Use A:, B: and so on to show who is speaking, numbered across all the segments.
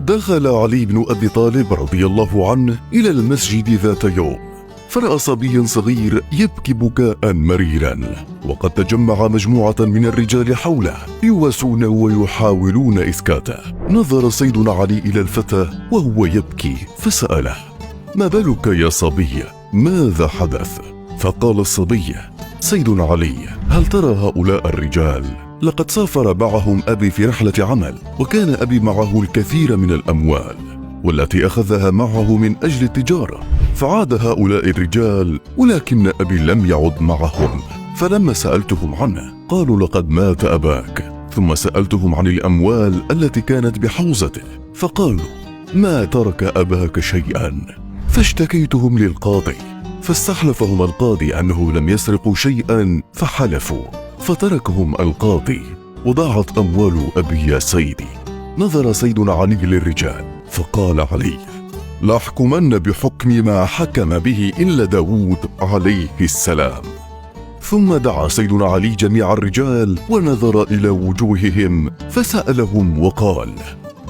A: دخل علي بن أبي طالب رضي الله عنه إلى المسجد ذات يوم، فرأى صبيا صغير يبكي بكاء مريرا، وقد تجمع مجموعة من الرجال حوله يواسونه ويحاولون إسكاته. نظر سيدنا علي إلى الفتى وهو يبكي فسأله: ما بالك يا صبي؟ ماذا حدث؟ فقال الصبي: سيدنا علي، هل ترى هؤلاء الرجال؟ لقد سافر معهم أبي في رحلة عمل، وكان أبي معه الكثير من الأموال والتي أخذها معه من أجل التجارة، فعاد هؤلاء الرجال ولكن أبي لم يعد معهم. فلما سألتهم عنه قالوا: لقد مات أباك. ثم سألتهم عن الأموال التي كانت بحوزته فقالوا: ما ترك أباك شيئا. فاشتكيتهم للقاضي، فاستحلفهم القاضي أنه لم يسرقوا شيئا فحلفوا، فتركهم القاضي وضاعت أموال أبي يا سيدي. نظر سيدنا علي للرجال فقال علي: لا أحكمن بحكم ما حكم به إلا داود عليه السلام. ثم دعا سيدنا علي جميع الرجال ونظر إلى وجوههم فسألهم وقال: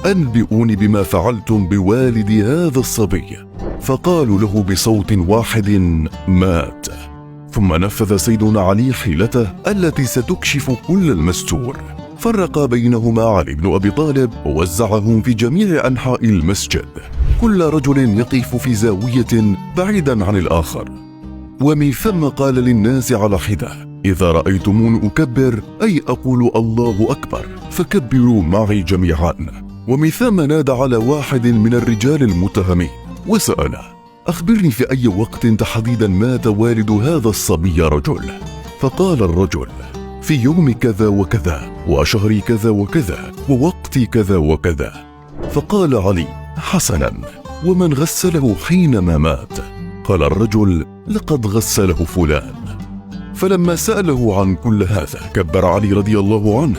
A: أنبئوني بما فعلتم بوالد هذا الصبي. فقالوا له بصوت واحد: مات. ثم نفذ سيدنا علي حيلته التي ستكشف كل المستور، فرق بينهما علي بن أبي طالب ووزعهم في جميع أنحاء المسجد، كل رجل يقف في زاوية بعيدا عن الآخر. ومن ثم قال للناس على حدة: إذا رأيتمون أكبر أي أقول الله أكبر فكبروا معي جميعا. ومن ثم نادى على واحد من الرجال المتهمين وسأله: أخبرني في أي وقت تحديدا مات والد هذا الصبي رجل؟ فقال الرجل: في يوم كذا وكذا وشهر كذا وكذا ووقت كذا وكذا. فقال علي: حسنا، ومن غسله حينما مات؟ قال الرجل: لقد غسله فلان. فلما سأله عن كل هذا كبر علي رضي الله عنه: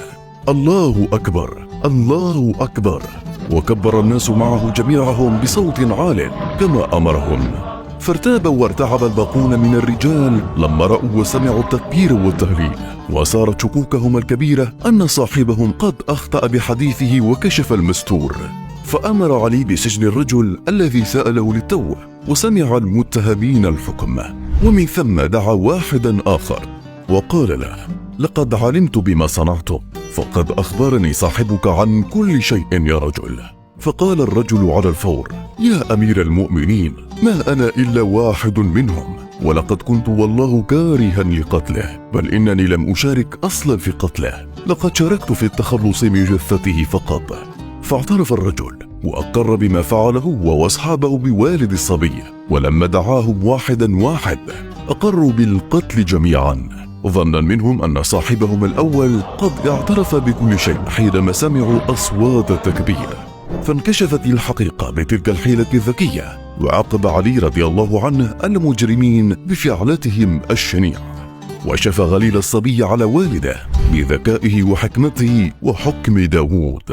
A: الله أكبر، الله أكبر. وكبر الناس معه جميعهم بصوت عال كما أمرهم. فارتاب وارتعب الباقون من الرجال لما رأوا وسمعوا التكبير والتهليل، وصارت شكوكهم الكبيرة أن صاحبهم قد أخطأ بحديثه وكشف المستور. فأمر علي بسجن الرجل الذي سأله للتو، وسمع المتهمين الحكم. ومن ثم دعا واحدا آخر وقال له: لقد علمت بما صنعتم، فقد أخبرني صاحبك عن كل شيء يا رجل. فقال الرجل على الفور: يا أمير المؤمنين، ما أنا إلا واحد منهم، ولقد كنت والله كارها لقتله، بل إنني لم أشارك أصلا في قتله، لقد شاركت في التخلص من جثته فقط. فاعترف الرجل وأقر بما فعله هو وأصحابه بوالد الصبي، ولما دعاهم واحدا أقروا بالقتل جميعا، ظنا منهم أن صاحبهم الأول قد اعترف بكل شيء حينما سمعوا أصوات التكبير. فانكشفت الحقيقة بتلك الحيلة الذكية، وعاقب علي رضي الله عنه المجرمين بفعلتهم الشنيعة، وشفى غليل الصبي على والده بذكائه وحكمته وحكم داود.